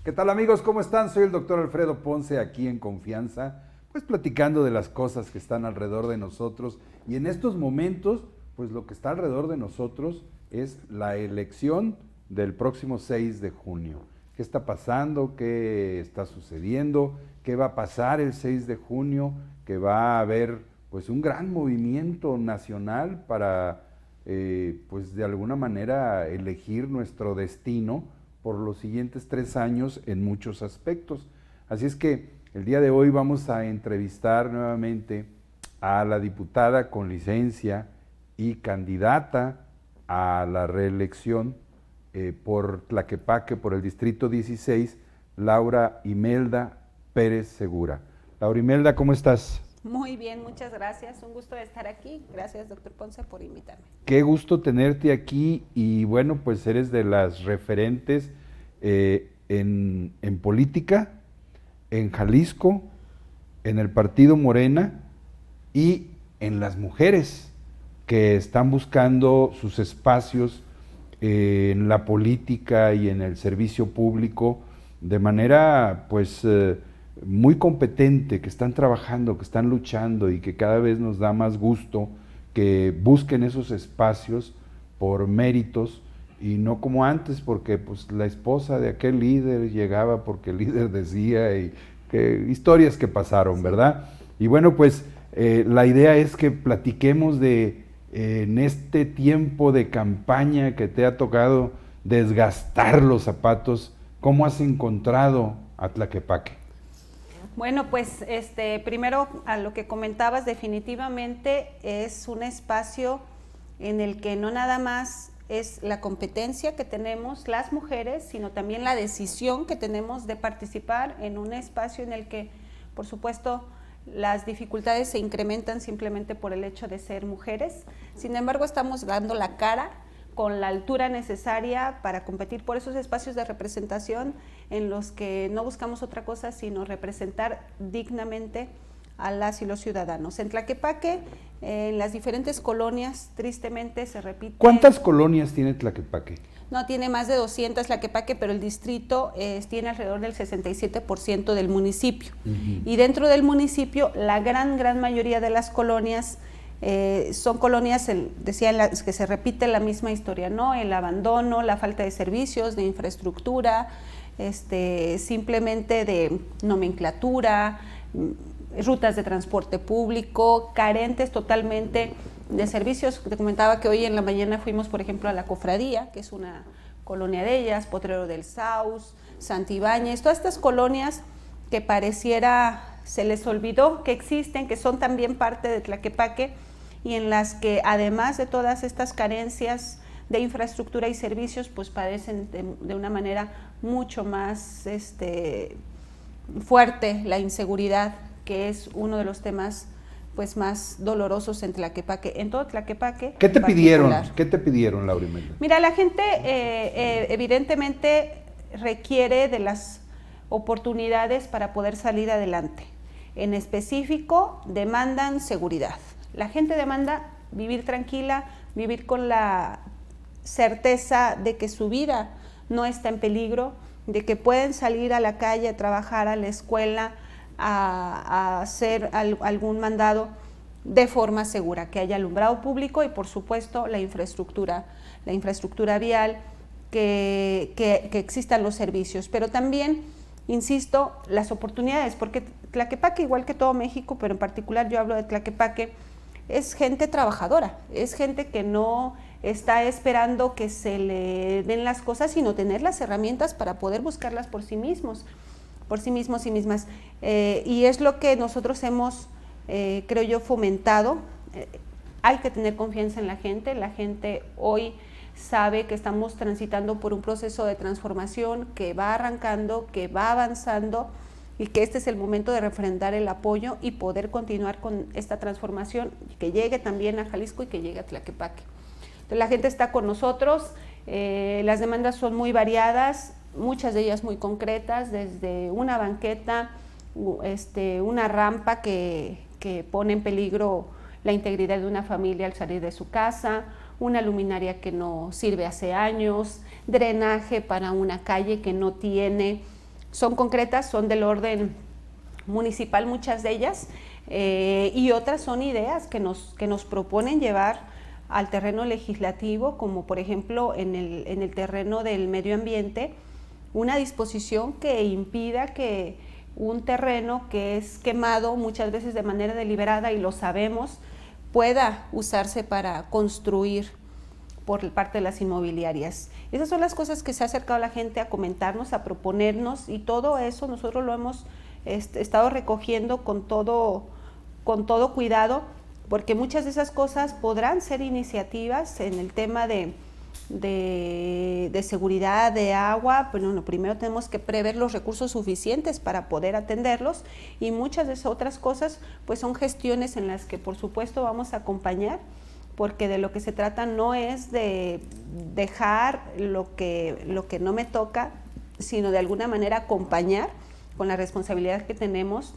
¿Qué tal amigos? ¿Cómo están? Soy el doctor Alfredo Ponce aquí en Confianza, pues platicando de las cosas que están alrededor de nosotros y en estos momentos, pues lo que está alrededor de nosotros es la elección del próximo 6 de junio. ¿Qué está pasando? ¿Qué está sucediendo? ¿Qué va a pasar el 6 de junio? Que va a haber pues un gran movimiento nacional para pues de alguna manera elegir nuestro destino por los siguientes 3 años en muchos aspectos. Así es que el día de hoy vamos a entrevistar nuevamente a la diputada con licencia y candidata a la reelección por Tlaquepaque, por el Distrito 16, Laura Imelda Pérez Segura. Laura Imelda, ¿cómo estás? Muy bien, muchas gracias. Un gusto de estar aquí. Gracias, doctor Ponce, por invitarme. Qué gusto tenerte aquí y bueno, pues eres de las referentes en política, en Jalisco, en el partido Morena y en las mujeres que están buscando sus espacios en la política y en el servicio público de manera pues muy competente, que están trabajando, que están luchando y que cada vez nos da más gusto que busquen esos espacios por méritos y no como antes porque pues la esposa de aquel líder llegaba porque el líder decía y que historias que pasaron, ¿verdad? Y bueno, pues la idea es que platiquemos de en este tiempo de campaña que te ha tocado desgastar los zapatos, ¿cómo has encontrado a Tlaquepaque? Bueno, pues primero a lo que comentabas, definitivamente es un espacio en el que no nada más es la competencia que tenemos las mujeres, sino también la decisión que tenemos de participar en un espacio en el que, por supuesto, las dificultades se incrementan simplemente por el hecho de ser mujeres. Sin embargo, estamos dando la cara con la altura necesaria para competir por esos espacios de representación en los que no buscamos otra cosa sino representar dignamente a las y los ciudadanos. En Tlaquepaque, en las diferentes colonias, tristemente se repite. ¿Cuántas colonias tiene Tlaquepaque? No, tiene más de 200 Tlaquepaque, pero el distrito tiene alrededor del 67% del municipio. Y dentro del municipio, la gran mayoría de las colonias son colonias, decía, en las que se repite la misma historia, ¿no? El abandono, la falta de servicios, de infraestructura, simplemente de nomenclatura, rutas de transporte público, carentes totalmente de servicios. Te comentaba que hoy en la mañana fuimos, por ejemplo, a La Cofradía, que es una colonia de ellas, Potrero del Saus, Santibáñez, todas estas colonias que pareciera se les olvidó que existen, que son también parte de Tlaquepaque y en las que además de todas estas carencias de infraestructura y servicios, pues padecen de una manera mucho más fuerte la inseguridad, que es uno de los temas pues más dolorosos en Tlaquepaque, en todo Tlaquepaque. ¿Qué te pidieron? ¿Qué te pidieron, Laura Imelda? Mira, la gente evidentemente requiere de las oportunidades para poder salir adelante. En específico, demandan seguridad. La gente demanda vivir tranquila, vivir con la certeza de que su vida no está en peligro, de que pueden salir a la calle, a trabajar, a la escuela, a hacer algún mandado de forma segura, que haya alumbrado público y por supuesto la infraestructura vial, que existan los servicios, pero también, insisto, las oportunidades, porque Tlaquepaque, igual que todo México, pero en particular yo hablo de Tlaquepaque, es gente trabajadora, es gente que no está esperando que se le den las cosas, sino tener las herramientas para poder buscarlas por sí mismos y mismas. Y es lo que nosotros hemos, creo yo, fomentado. Hay que tener confianza en la gente hoy sabe que estamos transitando por un proceso de transformación que va arrancando, que va avanzando y que este es el momento de refrendar el apoyo y poder continuar con esta transformación, que llegue también a Jalisco y que llegue a Tlaquepaque. Entonces, la gente está con nosotros, las demandas son muy variadas, muchas de ellas muy concretas, desde una banqueta, una rampa que pone en peligro la integridad de una familia al salir de su casa, una luminaria que no sirve hace años, drenaje para una calle que no tiene son concretas, son del orden municipal muchas de ellas, y otras son ideas que nos proponen llevar al terreno legislativo, como por ejemplo en el terreno del medio ambiente, una disposición que impida que un terreno que es quemado muchas veces de manera deliberada, y lo sabemos, pueda usarse para construir por parte de las inmobiliarias. Esas son las cosas que se ha acercado la gente a comentarnos, a proponernos, y todo eso nosotros lo hemos estado recogiendo con todo cuidado, porque muchas de esas cosas podrán ser iniciativas en el tema de seguridad, de agua. Bueno, primero tenemos que prever los recursos suficientes para poder atenderlos, y muchas de esas otras cosas pues son gestiones en las que por supuesto vamos a acompañar, porque de lo que se trata no es de dejar lo que no me toca, sino de alguna manera acompañar con la responsabilidad que tenemos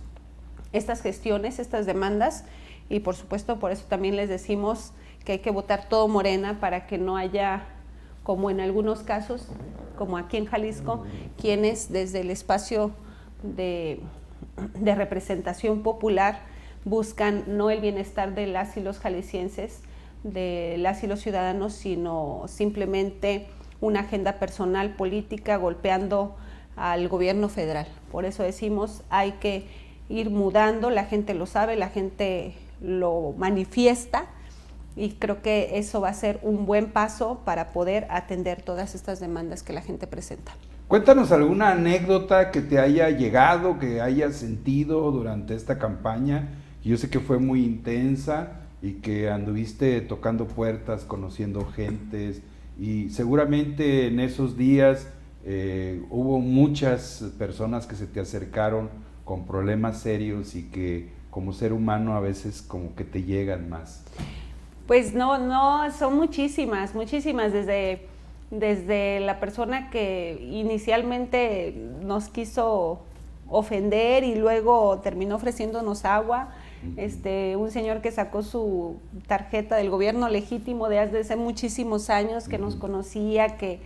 estas gestiones, estas demandas, y por supuesto por eso también les decimos que hay que votar todo Morena para que no haya, como en algunos casos, como aquí en Jalisco, quienes desde el espacio de representación popular buscan no el bienestar de las y los jaliscienses, de las y los ciudadanos, sino simplemente una agenda personal política golpeando al gobierno federal. Por eso decimos, hay que ir mudando, la gente lo sabe, la gente lo manifiesta, y creo que eso va a ser un buen paso para poder atender todas estas demandas que la gente presenta. Cuéntanos alguna anécdota que te haya llegado, que hayas sentido durante esta campaña. Yo sé que fue muy intensa y que anduviste tocando puertas, conociendo gentes, y seguramente en esos días hubo muchas personas que se te acercaron con problemas serios y que como ser humano a veces como que te llegan más. Pues no, son muchísimas, desde la persona que inicialmente nos quiso ofender y luego terminó ofreciéndonos agua, un señor que sacó su tarjeta del gobierno legítimo de hace muchísimos años, que nos conocía, que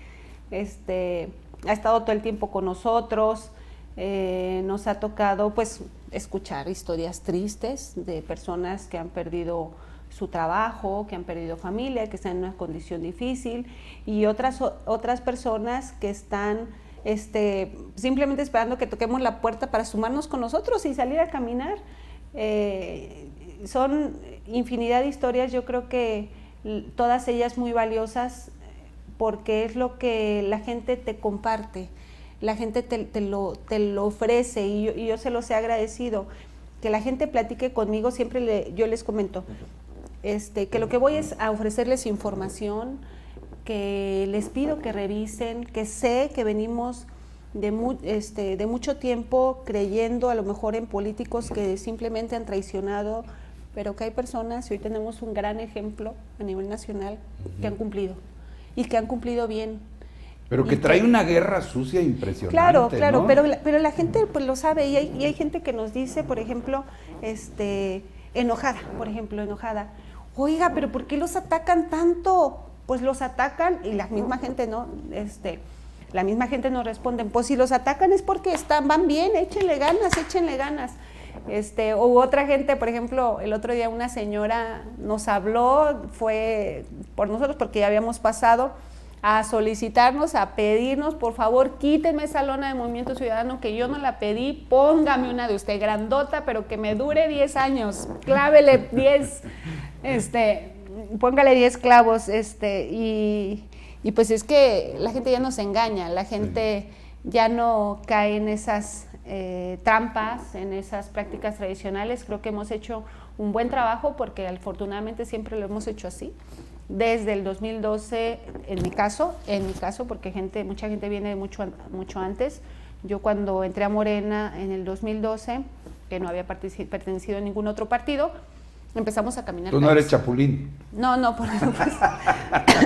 ha estado todo el tiempo con nosotros. Nos ha tocado pues escuchar historias tristes de personas que han perdido su trabajo, que han perdido familia, que están en una condición difícil, y otras personas que están simplemente esperando que toquemos la puerta para sumarnos con nosotros y salir a caminar. Son infinidad de historias, yo creo que todas ellas muy valiosas, porque es lo que la gente te comparte, la gente te lo ofrece, y yo se los he agradecido, que la gente platique conmigo. Siempre yo les comento que lo que voy es a ofrecerles información, que les pido que revisen, que sé que venimos de mucho tiempo creyendo a lo mejor en políticos que simplemente han traicionado, pero que hay personas, y hoy tenemos un gran ejemplo a nivel nacional, que han cumplido, y que han cumplido bien. Pero que trae una guerra sucia impresionante. Claro, ¿no? pero la gente pues lo sabe, y hay gente que nos dice, por ejemplo, enojada, oiga, pero ¿por qué los atacan tanto? Pues los atacan, y la misma gente la misma gente nos responde, pues si los atacan es porque van bien, échenle ganas. O otra gente, por ejemplo, el otro día una señora nos habló, fue por nosotros porque ya habíamos pasado, a solicitarnos, a pedirnos, por favor, quítenme esa lona de Movimiento Ciudadano, que yo no la pedí, póngame una de usted grandota, pero que me dure 10 años, clávele 10, póngale 10 clavos, y pues es que la gente ya nos engaña, la gente ya no cae en esas trampas, en esas prácticas tradicionales. Creo que hemos hecho un buen trabajo, porque afortunadamente siempre lo hemos hecho así. Desde el 2012, en mi caso, porque mucha gente viene mucho antes. Yo cuando entré a Morena en el 2012, que no había pertenecido a ningún otro partido, empezamos a caminar. Tú no eres chapulín. No, pues,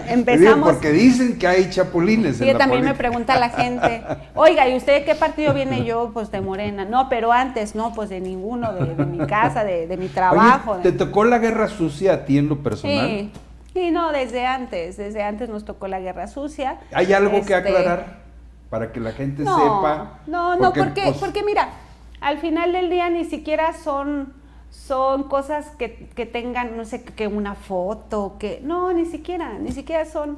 empezamos. Porque dicen que hay chapulines en la también política. me pregunta la gente, oiga, ¿y usted de qué partido viene? Yo, pues de Morena. No, pero antes, no, pues de ninguno, de mi casa, de mi trabajo. Oye, ¿te tocó la guerra sucia a ti en lo personal? Sí, no, desde antes nos tocó la guerra sucia. ¿Hay algo que aclarar? para que la gente No, sepa. no, Pues, porque mira, al final del día ni siquiera son cosas que tengan, no sé, que una foto, no, ni siquiera son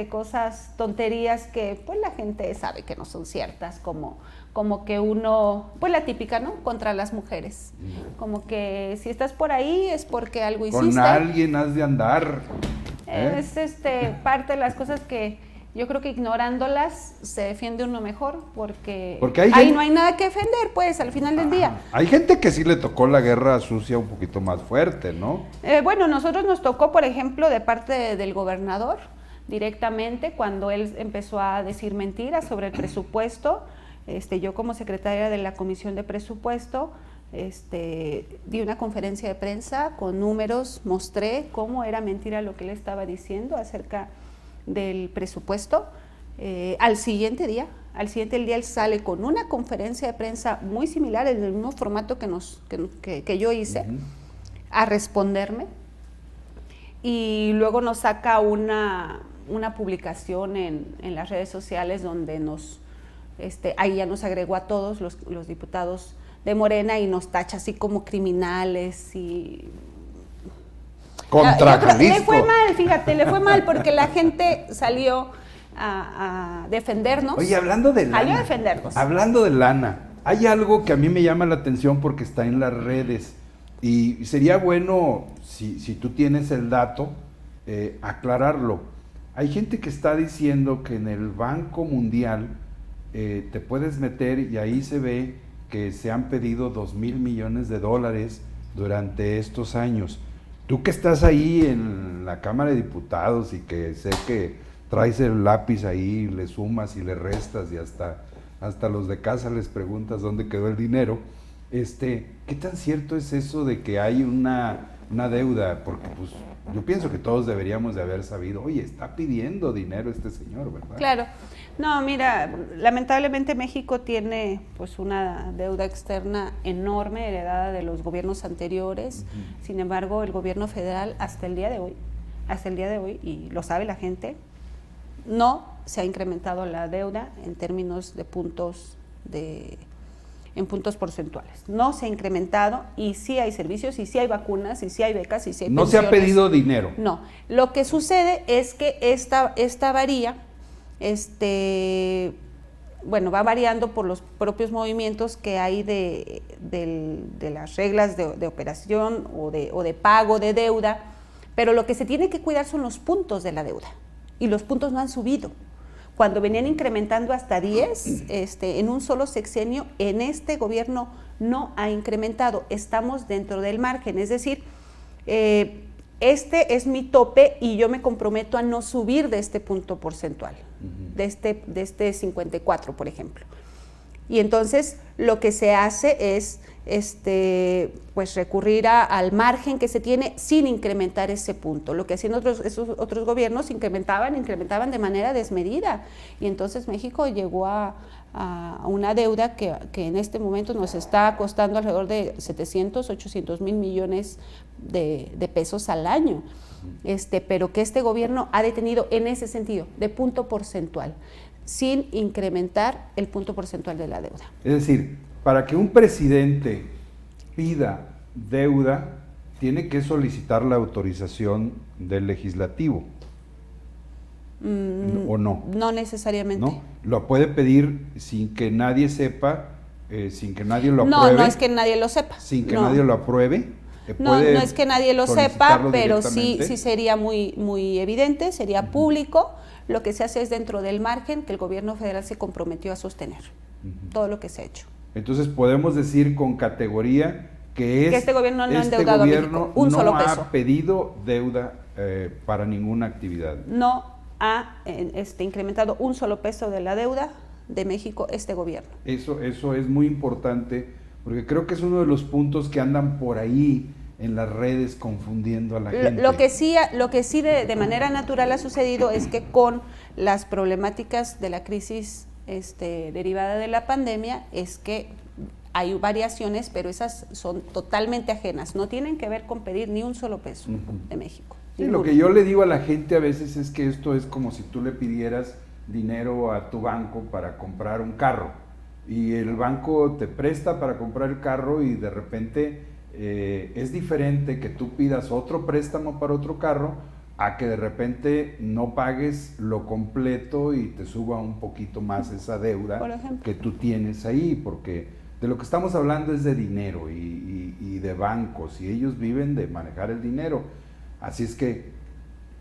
cosas, tonterías que pues la gente sabe que no son ciertas, como que uno, pues la típica, ¿no? Contra las mujeres. Como que si estás por ahí es porque algo hiciste. Con alguien has de andar. Es parte de las cosas que yo creo que ignorándolas se defiende uno mejor, porque ahí no hay nada que defender, pues, al final del día. Hay gente que sí le tocó la guerra sucia un poquito más fuerte, ¿no? Bueno, nosotros nos tocó, por ejemplo, de parte del gobernador, directamente, cuando él empezó a decir mentiras sobre el presupuesto. Yo como secretaria de la Comisión de Presupuesto, di una conferencia de prensa con números, mostré cómo era mentira lo que él estaba diciendo acerca del presupuesto. Al siguiente día él sale con una conferencia de prensa muy similar, en el mismo formato que yo hice, a responderme, y luego nos saca una publicación en las redes sociales donde ahí ya nos agregó a todos los diputados de Morena y nos tacha así como criminales y... Contra Jalisco. Le fue mal, fíjate, le fue mal porque la gente salió a defendernos. Oye, hablando de lana. Salió a defendernos. Hablando de lana, hay algo que a mí me llama la atención porque está en las redes y sería bueno, si tú tienes el dato, aclararlo. Hay gente que está diciendo que en el Banco Mundial te puedes meter y ahí se ve que se han pedido $2,000 millones durante estos años. Tú que estás ahí en la Cámara de Diputados y que sé que traes el lápiz ahí, le sumas y le restas y hasta los de casa les preguntas dónde quedó el dinero, ¿qué tan cierto es eso de que hay una deuda? Porque pues yo pienso que todos deberíamos de haber sabido, oye, está pidiendo dinero este señor, ¿verdad? Claro. No, mira, lamentablemente México tiene pues una deuda externa enorme heredada de los gobiernos anteriores. Sin embargo, el gobierno federal hasta el día de hoy, y lo sabe la gente, no se ha incrementado la deuda en términos de en puntos porcentuales. No se ha incrementado, y sí hay servicios, y sí hay vacunas, y sí hay becas, y sí hay pensiones. No se ha pedido dinero. No. Lo que sucede es que esta varía, va variando por los propios movimientos que hay de las reglas de operación o de pago de deuda, pero lo que se tiene que cuidar son los puntos de la deuda, y los puntos no han subido. Cuando venían incrementando hasta 10 en un solo sexenio, en este gobierno no ha incrementado, estamos dentro del margen, es decir, este es mi tope y yo me comprometo a no subir de este punto porcentual, de este 54, por ejemplo. Y entonces lo que se hace es pues recurrir al margen que se tiene sin incrementar ese punto. Lo que hacían esos otros gobiernos, incrementaban de manera desmedida, y entonces México llegó a una deuda que en este momento nos está costando alrededor de 700, 800 mil millones de pesos al año, pero que este gobierno ha detenido en ese sentido, de punto porcentual, sin incrementar el punto porcentual de la deuda. Es decir, para que un presidente pida deuda, tiene que solicitar la autorización del legislativo. ¿O no? No necesariamente. ¿No? Lo puede pedir sin que nadie sepa, sin que nadie lo apruebe. No es que nadie lo sepa. Sin que nadie lo apruebe. No es que nadie lo sepa, pero sí sería muy evidente, sería público. Lo que se hace es dentro del margen que el gobierno federal se comprometió a sostener, todo lo que se ha hecho. Entonces podemos decir con categoría que este gobierno no ha endeudado a México un solo peso. No ha pedido deuda para ninguna actividad. No ha incrementado un solo peso de la deuda de México este gobierno. Eso es muy importante, porque creo que es uno de los puntos que andan por ahí en las redes confundiendo a la gente. Lo que sí de manera natural ha sucedido es que con las problemáticas de la crisis derivada de la pandemia, es que hay variaciones, pero esas son totalmente ajenas, no tienen que ver con pedir ni un solo peso de México. Sí, lo que yo le digo a la gente a veces es que esto es como si tú le pidieras dinero a tu banco para comprar un carro y el banco te presta para comprar el carro y de repente es diferente que tú pidas otro préstamo para otro carro a que de repente no pagues lo completo y te suba un poquito más esa deuda que tú tienes ahí, porque de lo que estamos hablando es de dinero y de bancos, y ellos viven de manejar el dinero. Así es que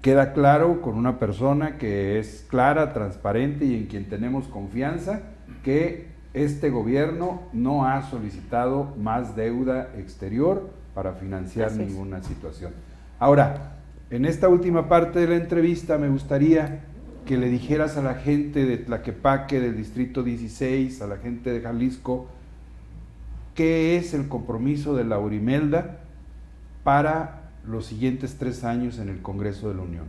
queda claro con una persona que es clara, transparente y en quien tenemos confianza, que este gobierno no ha solicitado más deuda exterior para financiar ninguna situación. Ahora, en esta última parte de la entrevista me gustaría que le dijeras a la gente de Tlaquepaque, del Distrito 16, a la gente de Jalisco, qué es el compromiso de Laurimelda para los siguientes 3 años en el Congreso de la Unión.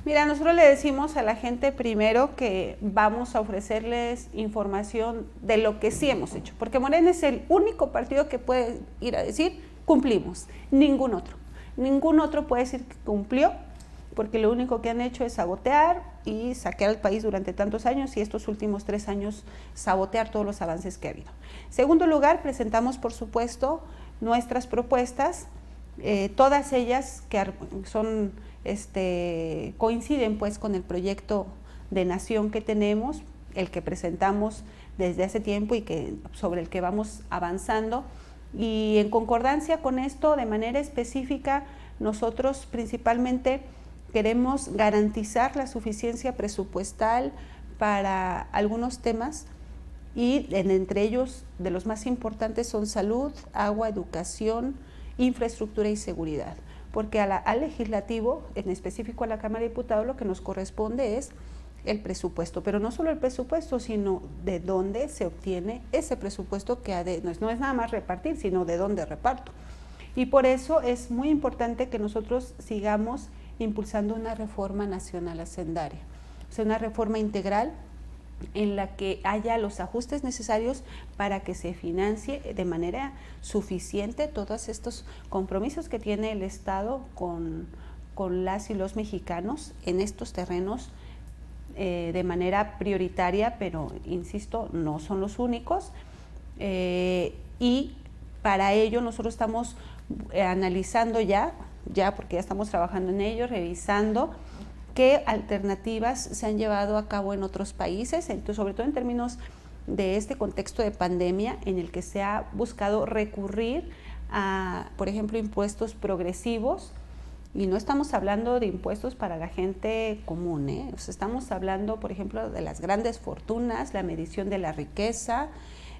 Mira, nosotros le decimos a la gente primero que vamos a ofrecerles información de lo que sí hemos hecho, porque Morena es el único partido que puede ir a decir cumplimos, ningún otro puede decir que cumplió, porque lo único que han hecho es sabotear y saquear al país durante tantos años y estos últimos 3 años sabotear todos los avances que ha habido. En segundo lugar, presentamos por supuesto nuestras propuestas, todas ellas que son coinciden pues con el proyecto de nación que tenemos, el que presentamos desde hace tiempo y sobre el que vamos avanzando, y en concordancia con esto, de manera específica, nosotros principalmente queremos garantizar la suficiencia presupuestal para algunos temas, y entre ellos de los más importantes son salud, agua, educación, infraestructura y seguridad, porque al legislativo, en específico a la Cámara de Diputados, lo que nos corresponde es el presupuesto, pero no solo el presupuesto, sino de dónde se obtiene ese presupuesto que no es nada más repartir, sino de dónde reparto. Y por eso es muy importante que nosotros sigamos impulsando una reforma nacional hacendaria, o sea, una reforma integral en la que haya los ajustes necesarios para que se financie de manera suficiente todos estos compromisos que tiene el Estado con las y los mexicanos en estos terrenos de manera prioritaria, pero insisto, no son los únicos, y para ello nosotros estamos analizando ya porque ya estamos trabajando en ello, revisando qué alternativas se han llevado a cabo en otros países, entonces, sobre todo en términos de este contexto de pandemia en el que se ha buscado recurrir a, por ejemplo, impuestos progresivos, y no estamos hablando de impuestos para la gente común, o sea, estamos hablando, por ejemplo, de las grandes fortunas, la medición de la riqueza,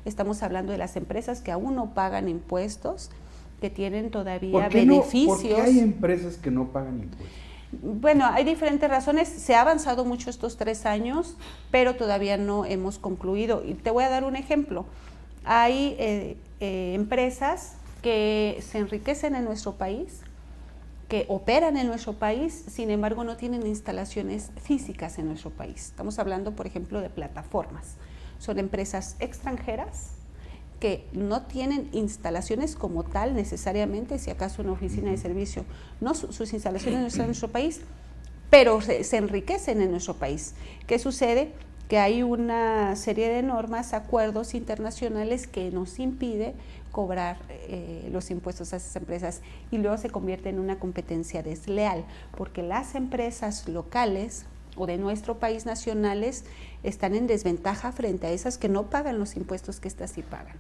estamos hablando de las empresas que aún no pagan impuestos, que tienen todavía beneficios. ¿Por qué hay empresas que no pagan impuestos? Bueno, hay diferentes razones, se ha avanzado mucho estos 3 años, pero todavía no hemos concluido. Y te voy a dar un ejemplo. Hay empresas que se enriquecen en nuestro país, que operan en nuestro país, sin embargo no tienen instalaciones físicas en nuestro país. Estamos hablando, por ejemplo, de plataformas. Son empresas extranjeras que no tienen instalaciones como tal necesariamente, si acaso una oficina de servicio, no, sus instalaciones no están en nuestro país, pero se enriquecen en nuestro país. ¿Qué sucede? Que hay una serie de normas, acuerdos internacionales que nos impide cobrar los impuestos a esas empresas, y luego se convierte en una competencia desleal, porque las empresas locales o de nuestro país nacionales están en desventaja frente a esas que no pagan los impuestos que estas sí pagan.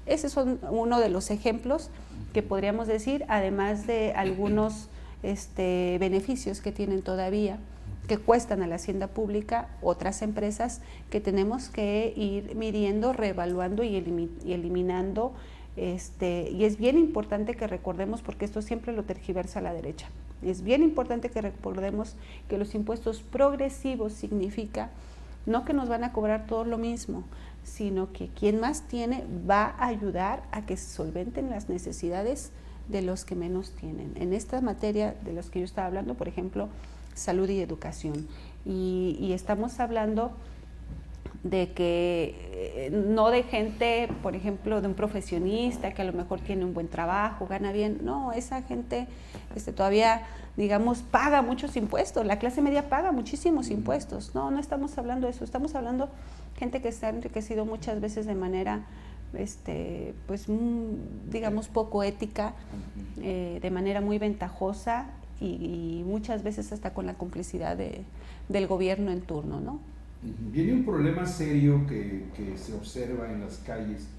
Ese es uno de los ejemplos que podríamos decir, además de algunos beneficios que tienen todavía, que cuestan a la hacienda pública otras empresas que tenemos que ir midiendo, reevaluando y eliminando. Y es bien importante que recordemos, porque esto siempre lo tergiversa la derecha, es bien importante que recordemos que los impuestos progresivos significa no que nos van a cobrar todo lo mismo, sino que quien más tiene va a ayudar a que se solventen las necesidades de los que menos tienen. En esta materia de los que yo estaba hablando, por ejemplo, salud y educación, y estamos hablando de que no de gente, por ejemplo, de un profesionista que a lo mejor tiene un buen trabajo, gana bien. No, esa gente todavía, digamos, paga muchos impuestos. La clase media paga muchísimos impuestos. No, no estamos hablando de eso. Estamos hablando de gente que se ha enriquecido muchas veces de manera, pues, digamos, poco ética, de manera muy ventajosa y muchas veces hasta con la complicidad del gobierno en turno, ¿no? Viene un problema serio que se observa en las calles.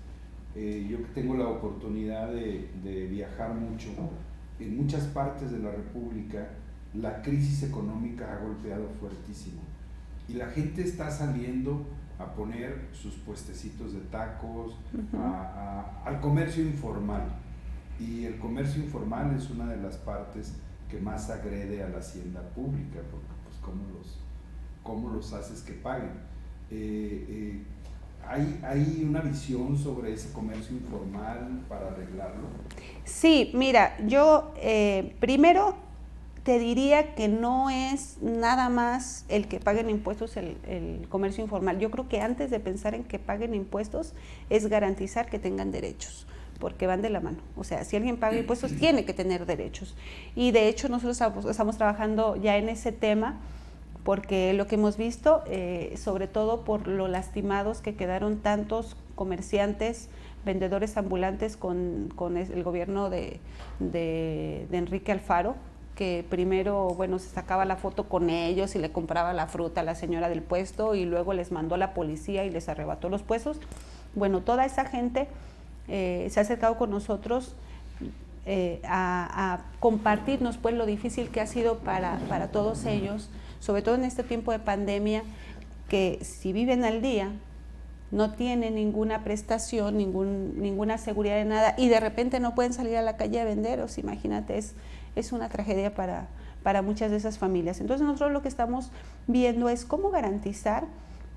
Yo que tengo la oportunidad de viajar mucho, en muchas partes de la República la crisis económica ha golpeado fuertísimo y la gente está saliendo a poner sus puestecitos de tacos, al comercio informal, y el comercio informal es una de las partes que más agrede a la hacienda pública, porque pues ¿cómo los haces que paguen? ¿Hay una visión sobre ese comercio informal para arreglarlo? Sí, mira, yo primero te diría que no es nada más el que paguen impuestos el comercio informal. Yo creo que antes de pensar en que paguen impuestos es garantizar que tengan derechos, porque van de la mano. O sea, si alguien paga impuestos tiene que tener derechos. Y de hecho nosotros estamos trabajando ya en ese tema, porque lo que hemos visto, sobre todo por lo lastimados que quedaron tantos comerciantes, vendedores ambulantes con el gobierno de Enrique Alfaro, que primero, bueno, se sacaba la foto con ellos y le compraba la fruta a la señora del puesto y luego les mandó a la policía y les arrebató los puestos. Bueno, toda esa gente se ha acercado con nosotros a compartirnos pues lo difícil que ha sido para todos ellos, sobre todo en este tiempo de pandemia, que si viven al día no tienen ninguna prestación, ninguna seguridad de nada y de repente no pueden salir a la calle a vender. O sea, imagínate, es una tragedia para muchas de esas familias. Entonces nosotros lo que estamos viendo es cómo garantizar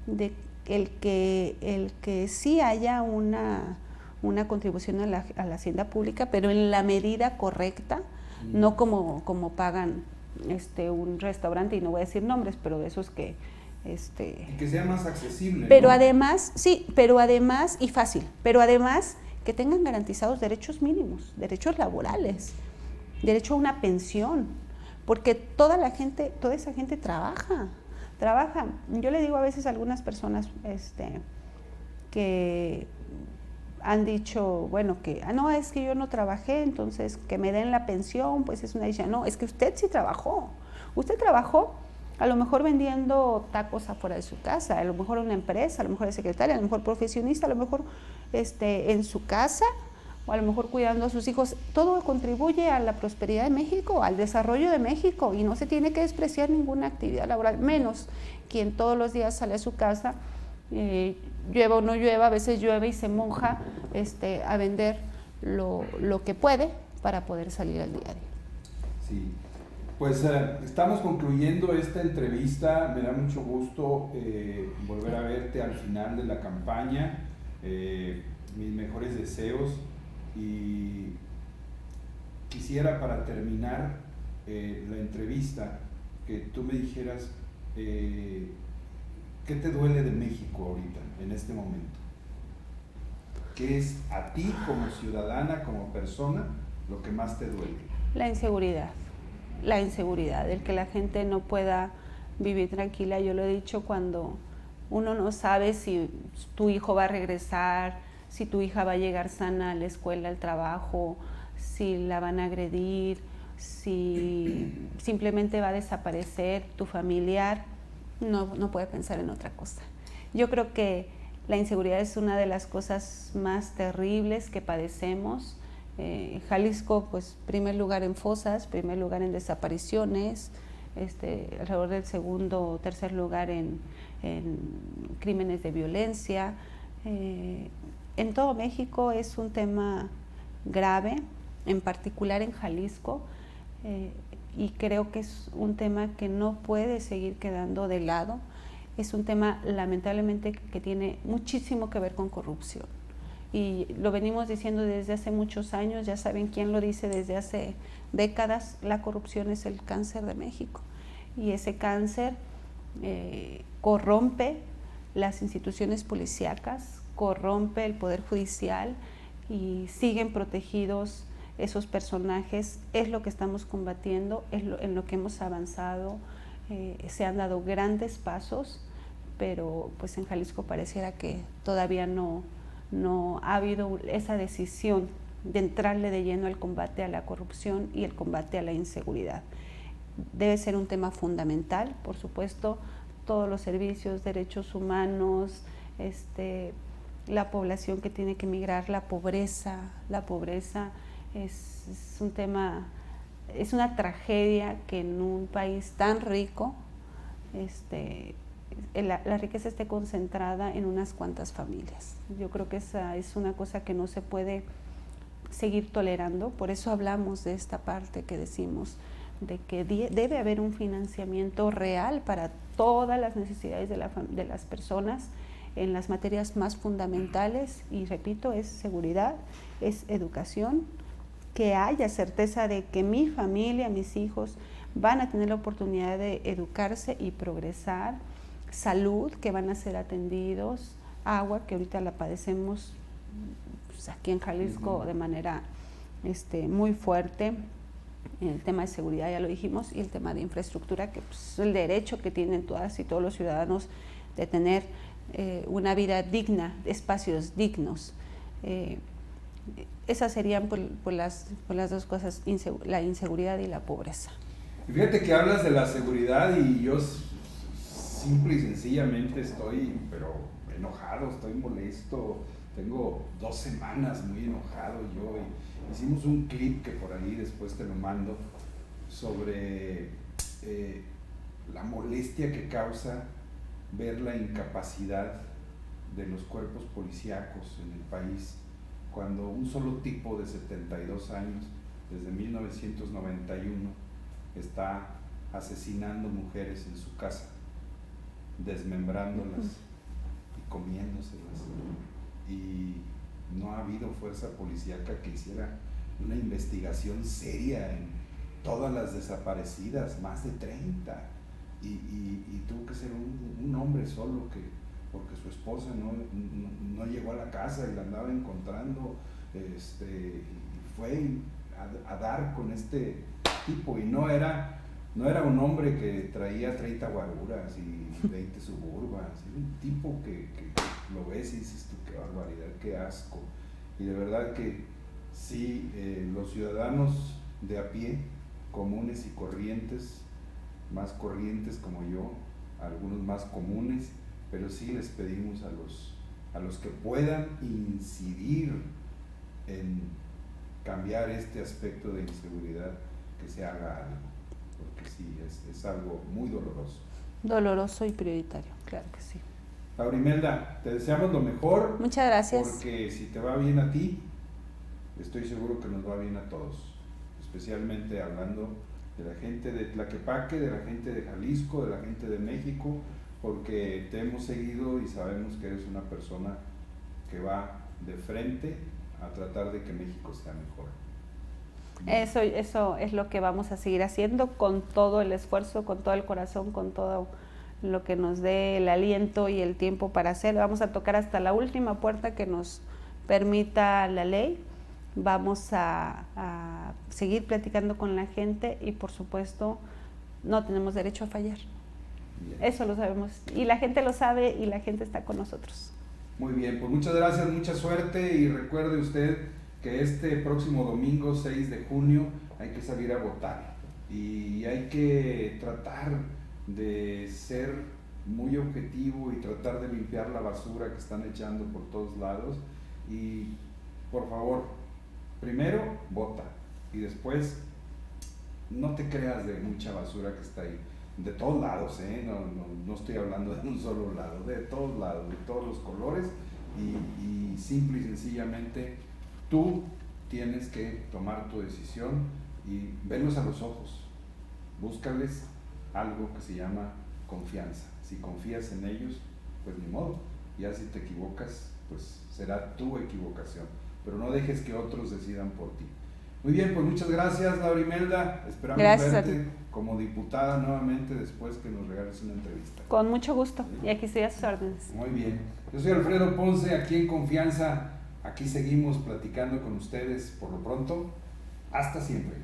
el que sí haya una contribución a la hacienda pública, pero en la medida correcta, no como pagan un restaurante, y no voy a decir nombres, pero de esos que y que sea más accesible. Pero ¿no? además, sí, pero además, y fácil, pero además que tengan garantizados derechos mínimos, derechos laborales, derecho a una pensión, porque toda esa gente trabaja. Yo le digo a veces a algunas personas que han dicho, bueno, que no, es que yo no trabajé, entonces que me den la pensión, pues es una decisión. No, es que usted sí trabajó. Usted trabajó a lo mejor vendiendo tacos afuera de su casa, a lo mejor en una empresa, a lo mejor de secretaria, a lo mejor profesionista, a lo mejor en su casa, o a lo mejor cuidando a sus hijos. Todo contribuye a la prosperidad de México, al desarrollo de México, y no se tiene que despreciar ninguna actividad laboral, menos quien todos los días sale a su casa, llueva o no llueva, a veces llueve y se moja a vender lo que puede para poder salir al día a día. Sí, pues estamos concluyendo esta entrevista. Me da mucho gusto volver a verte al final de la campaña. Mis mejores deseos, y quisiera, para terminar la entrevista, que tú me dijeras ¿qué te duele de México ahorita, en este momento? ¿Qué es a ti como ciudadana, como persona, lo que más te duele? La inseguridad, el que la gente no pueda vivir tranquila. Yo lo he dicho, cuando uno no sabe si tu hijo va a regresar, si tu hija va a llegar sana a la escuela, al trabajo, si la van a agredir, si simplemente va a desaparecer tu familiar, no puede pensar en otra cosa. Yo creo que la inseguridad es una de las cosas más terribles que padecemos. Jalisco, pues, primer lugar en fosas, primer lugar en desapariciones, alrededor del segundo o tercer lugar en crímenes de violencia. En todo México es un tema grave, en particular en Jalisco, y creo que es un tema que no puede seguir quedando de lado. Es un tema, lamentablemente, que tiene muchísimo que ver con corrupción. Y lo venimos diciendo desde hace muchos años, ya saben quién lo dice desde hace décadas: la corrupción es el cáncer de México. Y ese cáncer corrompe las instituciones policíacas, corrompe el Poder Judicial y siguen protegidos esos personajes. Es lo que estamos combatiendo, en lo que hemos avanzado. Se han dado grandes pasos, pero pues en Jalisco pareciera que todavía no ha habido esa decisión de entrarle de lleno al combate a la corrupción y el combate a la inseguridad. Debe ser un tema fundamental, por supuesto, todos los servicios, derechos humanos, la población que tiene que migrar, la pobreza es un tema, es una tragedia que en un país tan rico la riqueza esté concentrada en unas cuantas familias. Yo creo que esa es una cosa que no se puede seguir tolerando, por eso hablamos de esta parte que decimos de que debe haber un financiamiento real para todas las necesidades de las personas en las materias más fundamentales, y repito, es seguridad, es educación, que haya certeza de que mi familia, mis hijos van a tener la oportunidad de educarse y progresar, salud, que van a ser atendidos, agua, que ahorita la padecemos pues, aquí en Jalisco de manera muy fuerte. El tema de seguridad ya lo dijimos, y el tema de infraestructura, que pues, es el derecho que tienen todas y todos los ciudadanos de tener una vida digna, espacios dignos. Esas serían por las dos cosas, la inseguridad y la pobreza. Fíjate que hablas de la seguridad y yo simple y sencillamente estoy pero enojado, estoy molesto. Tengo 2 semanas muy enojado yo. Hicimos un clip que por ahí después te lo mando sobre la molestia que causa ver la incapacidad de los cuerpos policíacos en el país, cuando un solo tipo de 72 años, desde 1991, está asesinando mujeres en su casa, desmembrándolas y comiéndoselas. Y no ha habido fuerza policíaca que hiciera una investigación seria en todas las desaparecidas, más de 30. Y tuvo que ser un hombre solo porque su esposa no llegó a la casa y la andaba encontrando, y fue a dar con este tipo, y no era un hombre que traía 30 guaruras y 20 suburbas, era un tipo que lo ves y dices tú, qué barbaridad, qué asco. Y de verdad que sí, los ciudadanos de a pie, comunes y corrientes, más corrientes como yo, algunos más comunes, pero sí les pedimos a los que puedan incidir en cambiar este aspecto de inseguridad, que se haga algo, porque sí, es algo muy doloroso. Doloroso y prioritario, claro que sí. Laurimelda, te deseamos lo mejor. Muchas gracias. Porque si te va bien a ti, estoy seguro que nos va bien a todos, especialmente hablando de la gente de Tlaquepaque, de la gente de Jalisco, de la gente de México, porque te hemos seguido y sabemos que eres una persona que va de frente a tratar de que México sea mejor. Eso es lo que vamos a seguir haciendo, con todo el esfuerzo, con todo el corazón, con todo lo que nos dé el aliento y el tiempo para hacerlo. Vamos a tocar hasta la última puerta que nos permita la ley. Vamos a seguir platicando con la gente y, por supuesto, no tenemos derecho a fallar. Bien. Eso lo sabemos y la gente lo sabe y la gente está con nosotros. Muy bien, pues muchas gracias, mucha suerte, y recuerde usted que este próximo domingo 6 de junio hay que salir a votar y hay que tratar de ser muy objetivo y tratar de limpiar la basura que están echando por todos lados. Y por favor, primero vota y después no te creas de mucha basura que está ahí, de todos lados, no estoy hablando de un solo lado, de todos lados, de todos los colores, y simple y sencillamente tú tienes que tomar tu decisión y verlos a los ojos, búscales algo que se llama confianza. Si confías en ellos, pues ni modo, ya si te equivocas, pues será tu equivocación, pero no dejes que otros decidan por ti. Muy bien, pues muchas gracias, Laura Imelda. Esperamos Gracias a verte como diputada nuevamente después que nos regales una entrevista. Con mucho gusto, y aquí estoy a sus órdenes. Muy bien. Yo soy Alfredo Ponce, aquí en Confianza. Aquí seguimos platicando con ustedes por lo pronto. Hasta siempre.